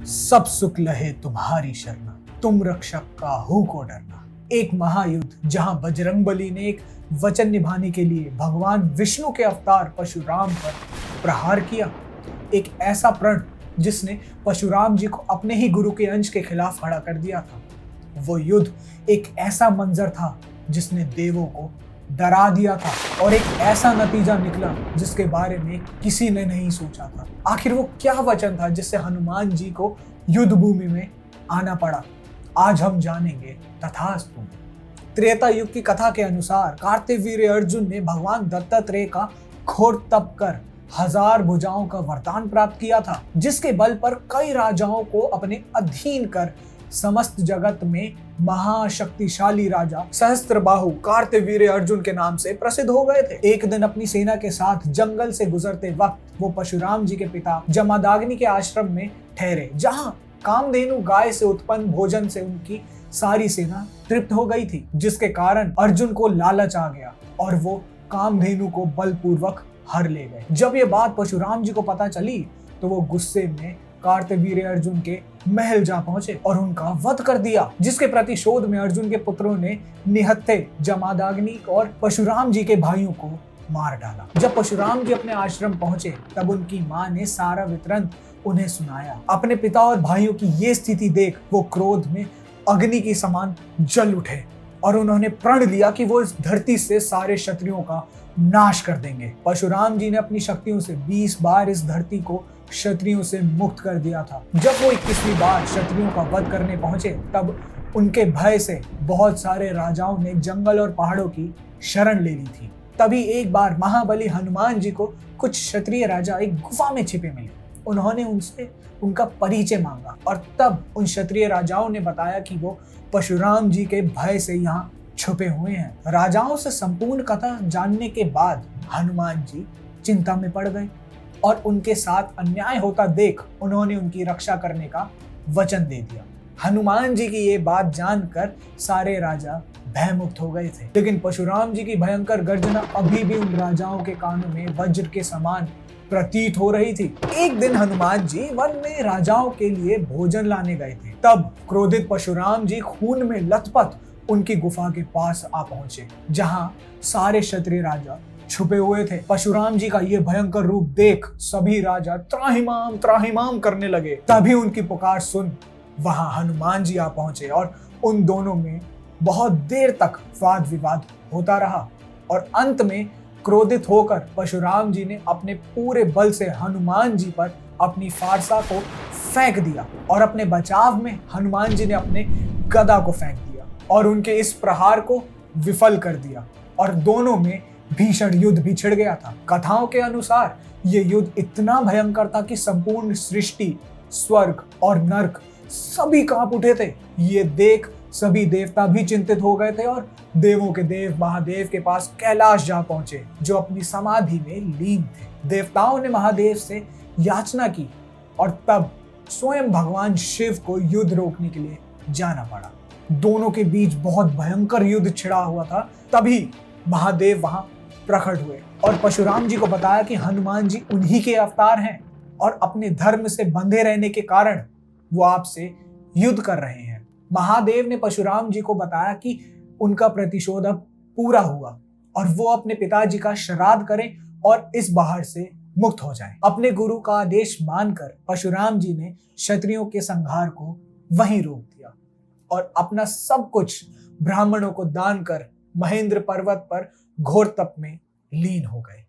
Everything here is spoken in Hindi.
सब सुख लहे तुम्हारी शरणा, तुम रक्षक काहू को डरना। एक महायुद्ध जहां बजरंगबली ने एक वचन निभाने के लिए भगवान विष्णु के अवतार परशुराम पर प्रहार किया। एक ऐसा प्रण जिसने परशुराम जी को अपने ही गुरु के अंश के खिलाफ खड़ा कर दिया था। वो युद्ध एक ऐसा मंजर था जिसने देवों को डरा दिया था और एक ऐसा नतीजा निकला जिसके बारे में किसी ने नहीं सोचा था। आखिर वो क्या वचन था जिससे हनुमान जी को युद्ध भूमि में आना पड़ा? आज हम जानेंगे। तथास्तु। त्रेता युग की कथा के अनुसार कार्तवीर्य अर्जुन ने भगवान दत्तात्रेय का घोर तप कर 1000 भुजाओं का वरदान प्राप्त किया था, जिसके बल पर कई राजाओं को अपने अधीन कर समस्त जगत में महाशक्तिशाली राजा सहस्त्रबाहु कार्तवीर्य अर्जुन के नाम से प्रसिद्ध हो गए थे। एक दिन अपनी सेना के साथ जंगल से गुजरते वक्त वो परशुराम जी के पिता जमदग्नि के आश्रम में ठहरे, जहां कामधेनु गाय से उत्पन्न भोजन से उनकी सारी सेना तृप्त हो गई थी, जिसके कारण अर्जुन को लालच आ गया और वो कामधेनु को बलपूर्वक हर ले गए। जब ये बात परशुराम जी को पता चली तो वो गुस्से में कार्तवीर्य अर्जुन के महल जा पहुंचे और उनका वध कर दिया, जिसके प्रतिशोध में अर्जुन के पुत्रों ने निहत्थे जमदग्नि और परशुराम जी के भाइयों को मार डाला। जब परशुराम जी अपने आश्रम पहुंचे तब उनकी मां ने सारा वृत्तांत उन्हें सुनाया। अपने पिता और भाइयों की ये स्थिति देख वो क्रोध में अग्नि की समान जल उठे और उन्होंने प्रण लिया कि वो इस धरती से सारे क्षत्रियों का नाश कर देंगे। परशुराम जी ने अपनी शक्तियों से 20 बार इस धरती को क्षत्रियों से मुक्त कर दिया था। जब वो 21वीं बार क्षत्रियों का वध करने पहुंचे तब उनके भय से बहुत सारे राजाओं ने जंगल और पहाड़ों की शरण ले ली थी। तभी एक बार महाबली हनुमान जी को कुछ क्षत्रिय राजा एक गुफा में छिपे मिले। उन्होंने उनसे उनका परिचय मांगा और तब उन क्षत्रिय राजाओं ने बताया कि वो परशुराम जी के भय से यहाँ छुपे हुए हैं। राजाओं से संपूर्ण कथा जानने के बाद हनुमान जी चिंता में पड़ गए और उनके साथ अन्याय होता देख उन्होंने उनकी रक्षा करने का वचन दे दिया। हनुमान जी की ये बात जानकर सारे राजा भयमुक्त हो गए थे, लेकिन परशुराम जी की भयंकर गर्जना अभी भी उन राजाओं के कानों में वज्र के समान प्रतीत हो रही थी। एक दिन हनुमान जी वन में राजाओं के लिए भोजन लाने गए थे। तब क्रोधित परशुराम जी खून में लथपथ उनकी गुफा के पास आ पहुंचे, जहां सारे क्षत्रिय राजा छुपे हुए थे। परशुराम जी का ये भयंकर रूप देख सभी राजा त्राहिमाम त्राहिमाम करने लगे। तभी उनकी पुकार सुन वहां हनुमान जी आ पहुंचे और उन दोनों में बहुत देर तक वाद विवाद होता रहा और अंत में क्रोधित होकर परशुराम जी ने अपने पूरे बल से हनुमान जी पर अपनी फारसा को फेंक दिया और अपने बचाव में हनुमान जी ने अपने गदा को फेंक दिया और उनके इस प्रहार को विफल कर दिया और दोनों में भीषण युद्ध भी छिड़ गया था। कथाओं के अनुसार ये युद्ध इतना भयंकर था कि संपूर्ण सृष्टि, स्वर्ग और नर्क सभी कांप उठे थे। ये देख सभी देवता भी चिंतित हो गए थे और देवों के देव महादेव के पास कैलाश जा पहुंचे, जो अपनी समाधि में लीन थे। देवताओं ने महादेव से याचना की और तब स्वयं भगवान शिव को युद्ध रोकने के लिए जाना पड़ा। दोनों के बीच बहुत भयंकर युद्ध छिड़ा हुआ था। तभी महादेव वहां प्रकट हुए और परशुराम जी को बताया कि हनुमान जी उन्हीं के अवतार हैं और अपने धर्म से बंधे रहने के कारण वो आपसे युद्ध कर रहे हैं। महादेव ने परशुराम जी को बताया कि उनका प्रतिशोध अब पूरा हुआ और वो अपने पिताजी का श्राद्ध करें और इस बाहर से मुक्त हो जाएं। अपने गुरु का आदेश मानकर परशुराम जी ने क्षत्रियों के संहार को वहीं रोक दिया और अपना सब कुछ ब्राह्मणों को दान कर महेंद्र पर्वत पर घोर तप में लीन हो गए।